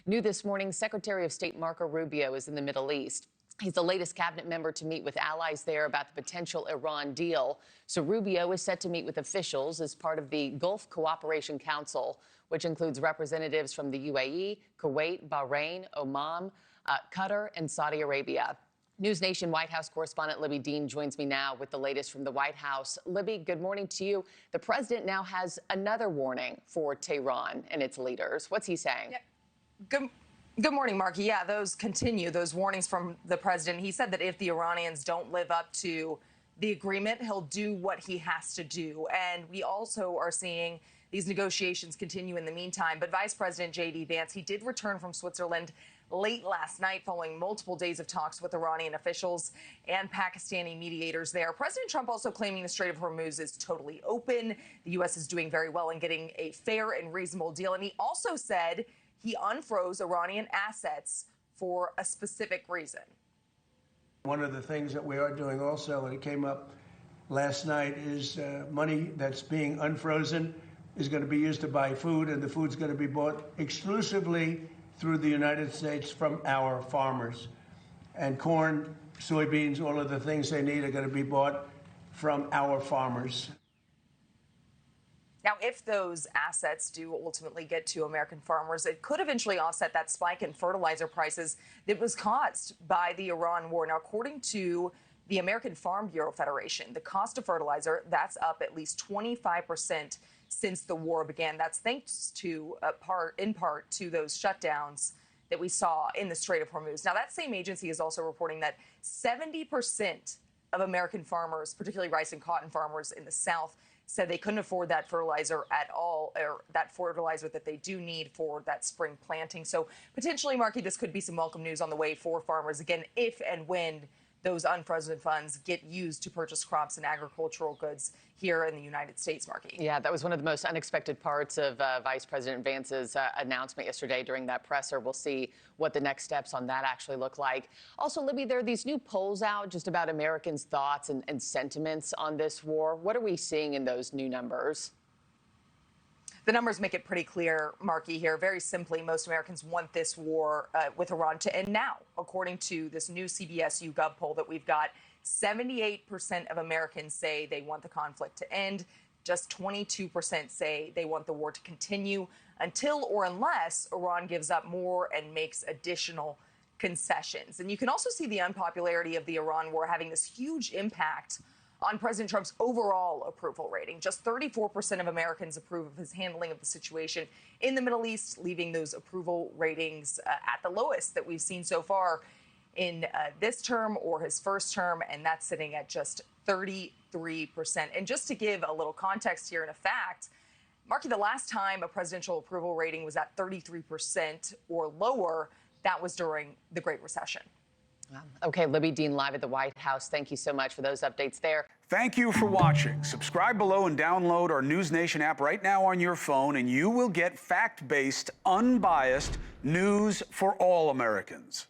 New this morning, Secretary of State Marco Rubio is in the Middle East. He's the latest cabinet member to meet with allies there about the potential Iran deal. So Rubio is set to meet with officials as part of the Gulf Cooperation Council, which includes representatives from the UAE, Kuwait, Bahrain, Oman, Qatar, and Saudi Arabia. NewsNation White House correspondent Libbey Dean joins me now with the latest from the White House. Libbey, good morning to you. The president now has another warning for Tehran and its leaders. What's he saying? Yeah. Good morning, Markie. Yeah, those warnings from the president. He said that if the Iranians don't live up to the agreement, he'll do what he has to do. And we also are seeing these negotiations continue in the meantime. But Vice President J.D. Vance, he did return from Switzerland late last night following multiple days of talks with Iranian officials and Pakistani mediators there. President Trump also claiming the Strait of Hormuz is totally open. The U.S. is doing very well in getting a fair and reasonable deal. And he also said he unfroze Iranian assets for a specific reason. One of the things that we are doing also, and it came up last night, is money that's being unfrozen is going to be used to buy food, and the food's going to be bought exclusively through the United States from our farmers. And corn, soybeans, all of the things they need are going to be bought from our farmers. Now, if those assets do ultimately get to American farmers, it could eventually offset that spike in fertilizer prices that was caused by the Iran war. Now, according to the American Farm Bureau Federation, the cost of fertilizer, that's up at least 25% since the war began. That's thanks to, in part, to those shutdowns that we saw in the Strait of Hormuz. Now, that same agency is also reporting that 70% of American farmers, particularly rice and cotton farmers in the South, said they couldn't afford that fertilizer at all, or that fertilizer that they do need for that spring planting. So potentially, Markie, this could be some welcome news on the way for farmers, again, if and when those unfrozen funds get used to purchase crops and agricultural goods here in the United States, Markie. Yeah, that was one of the most unexpected parts of Vice President Vance's announcement yesterday during that presser. We'll see what the next steps on that actually look like. Also, Libbey, there are these new polls out just about Americans' thoughts and sentiments on this war. What are we seeing in those new numbers? The numbers make it pretty clear, Markie, here. Very simply, most Americans want this war with Iran to end now. According to this new CBS YouGov poll that we've got, 78% of Americans say they want the conflict to end. Just 22% say they want the war to continue until or unless Iran gives up more and makes additional concessions. And you can also see the unpopularity of the Iran war having this huge impact on President Trump's overall approval rating. Just 34% of Americans approve of his handling of the situation in the Middle East, leaving those approval ratings at the lowest that we've seen so far in this term or his first term, and that's sitting at just 33%. And just to give a little context here and a fact, Markie, the last time a presidential approval rating was at 33% or lower, that was during the Great Recession. Okay, Libbey Dean live at the White House. Thank you so much for those updates there. Thank you for watching. Subscribe below and download our NewsNation app right now on your phone, and you will get fact-based, unbiased news for all Americans.